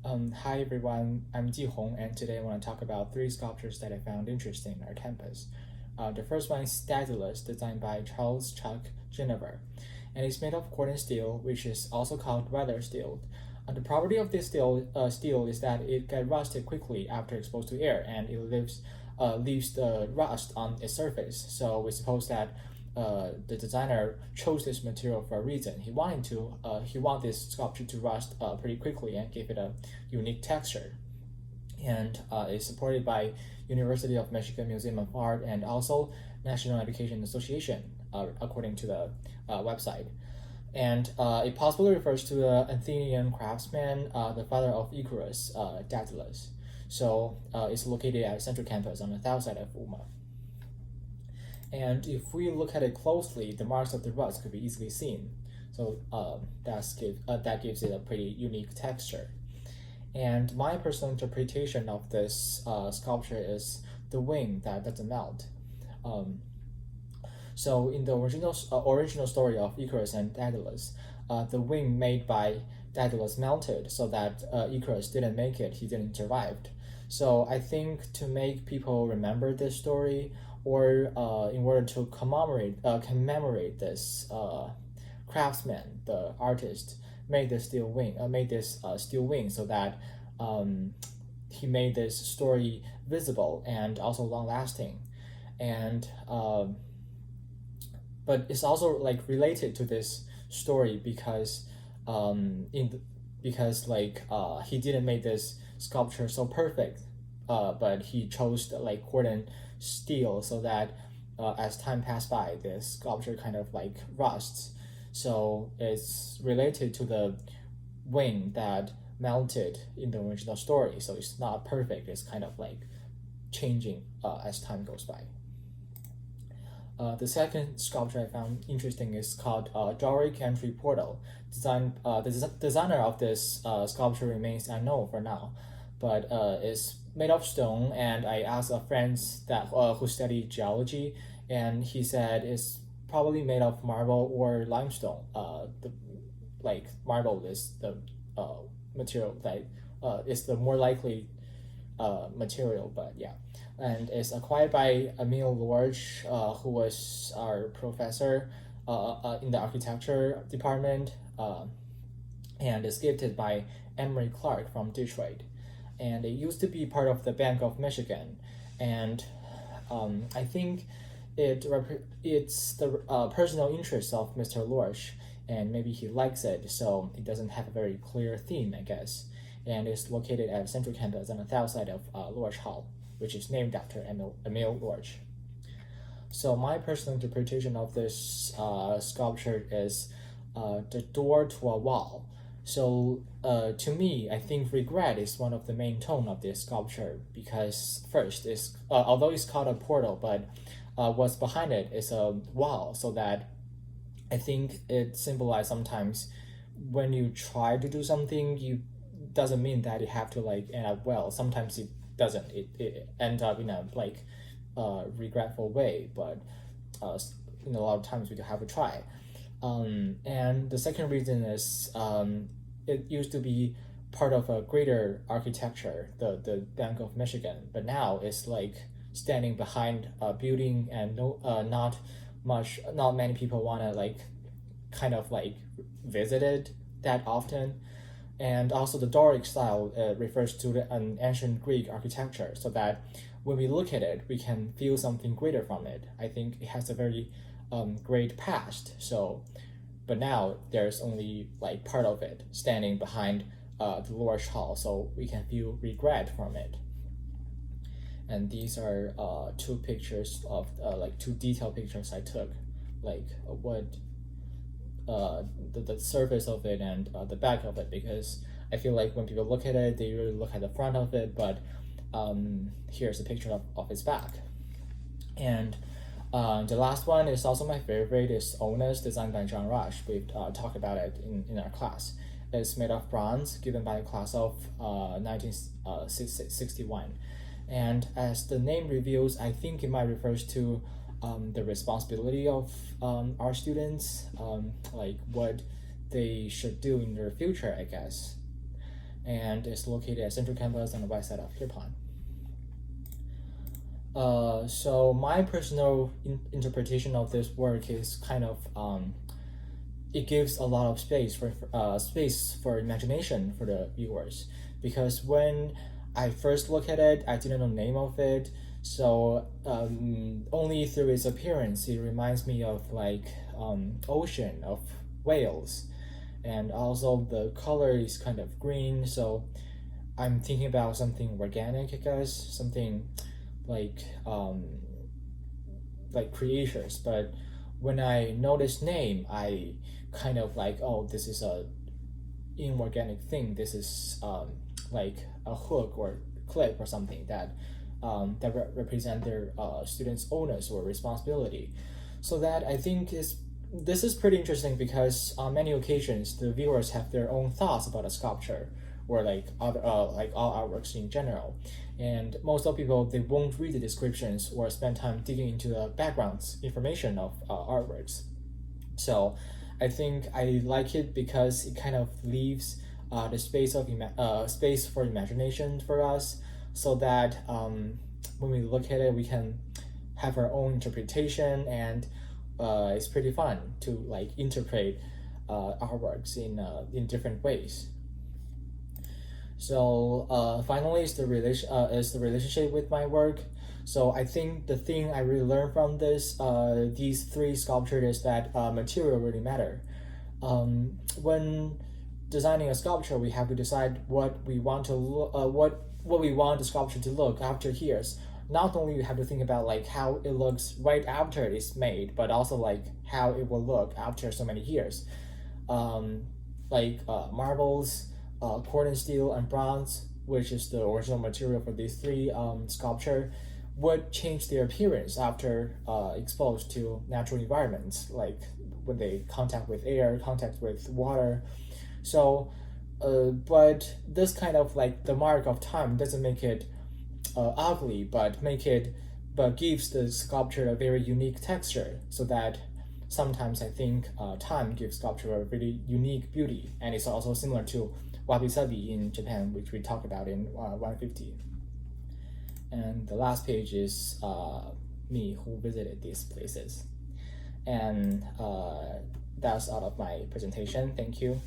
Hi everyone, I'm Jihong, and today I want to talk about three sculptures that I found interesting in our campus. The first one is Daedalus, designed by Charles Chuck Ginnever, and it's made of cordon steel, which is also called weather steel. The property of this steel is that it gets rusted quickly after exposed to air, and it leaves the rust on its surface. So we suppose that the designer chose this material for a reason. He want this sculpture to rust pretty quickly and give it a unique texture. And it's supported by University of Michigan Museum of Art and also National Education Association, according to the website. And it possibly refers to the Athenian craftsman, the father of Icarus, Daedalus. So it's located at Central Campus on the south side of UMA. And if we look at it closely, the marks of the rust could be easily seen. So that gives it a pretty unique texture. And my personal interpretation of this sculpture is the wing that doesn't melt. So in the original story of Icarus and Daedalus, the wing made by Daedalus melted so that Icarus didn't make it, he didn't survive. So I think to make people remember this story, or in order to commemorate this craftsman, the artist, made this steel wing so that he made this story visible and also long lasting, and but it's also like related to this story because he didn't make this sculpture so perfect, but he chose like cordon steel so that as time passed by, this sculpture kind of like rusts. So it's related to the wing that melted in the original story. So it's not perfect. It's kind of like changing as time goes by. The second sculpture I found interesting is called Doric Entry Portal. The designer of this sculpture remains unknown for now, but it's made of stone. And I asked a friend who studied geology, and he said it's probably made of marble or limestone. Marble is the material that is the more likely material, but yeah. And it's acquired by Emile Lorch, who was our professor in the architecture department, and is gifted by Emery Clark from Detroit. And it used to be part of the Bank of Michigan, and I think it's the personal interest of Mr. Lorch, and maybe he likes it, so it doesn't have a very clear theme, I guess. And it's located at Central Campus on the south side of Lorch Hall, which is named after Emile Lorch. So my personal interpretation of this sculpture is the door to a wall. So to me, I think regret is one of the main tone of this sculpture, because first, although it's called a portal, but what's behind it is a wall, so that I think it symbolizes sometimes when you try to do something, you doesn't mean that you have to like end up well. Sometimes it doesn't. It ends up in a regretful way, but a lot of times we do have to try. And the second reason is it used to be part of a greater architecture, the Bank of Michigan, but now it's like standing behind a building, and not many people want to like kind of like visit it that often. And also the Doric style refers to an ancient Greek architecture, so that when we look at it, we can feel something greater from it. I think it has a very great past. So, but now there's only like part of it standing behind the Lorch Hall, so we can feel regret from it. And these are two pictures of two detailed pictures I took, like what the surface of it and the back of it, because I feel like when people look at it, they really look at the front of it, but here's a picture of its back. And the last one is also my favorite, is Onus, designed by John Rush. We've talked about it in our class. It's made of bronze, given by a class of 1961. And as the name reveals, I think it might refers to the responsibility of our students, like what they should do in their future, I guess. and is located at Central Campus on the west side of Pierpont. So my personal interpretation of this work is kind of it gives a lot of space for imagination for the viewers, because when I first look at it, I didn't know the name of it. So only through its appearance, it reminds me of like ocean, of whales, and also the color is kind of green. So I'm thinking about something organic, I guess, something like creatures. But when I know this name, I kind of like, oh, this is a inorganic thing. This is like a hook or clip or something that represent their students' onus or responsibility. So that I think this is pretty interesting, because on many occasions the viewers have their own thoughts about a sculpture or like other like all artworks in general, and most of people, they won't read the descriptions or spend time digging into the backgrounds information of artworks. So I think I like it because it kind of leaves the space for imagination for us, so that when we look at it, we can have our own interpretation, and it's pretty fun to like interpret artworks in different ways. So finally, is the relationship with my work. So I think the thing I really learned from these three sculptures is that material really matter. When designing a sculpture, we have to decide what we want to what we want the sculpture to look after years. Not only you have to think about like how it looks right after it's made, but also like how it will look after so many years. Marbles, corn and steel, and bronze, which is the original material for these three sculpture, would change their appearance after exposed to natural environments, like when they contact with air, contact with water. So, but this kind of like the mark of time doesn't make it ugly, but gives the sculpture a very unique texture, so that sometimes I think time gives sculpture a really unique beauty, and it's also similar to wabi-sabi in Japan, which we talked about in 150. And the last page is me who visited these places. And that's all of my presentation. Thank you.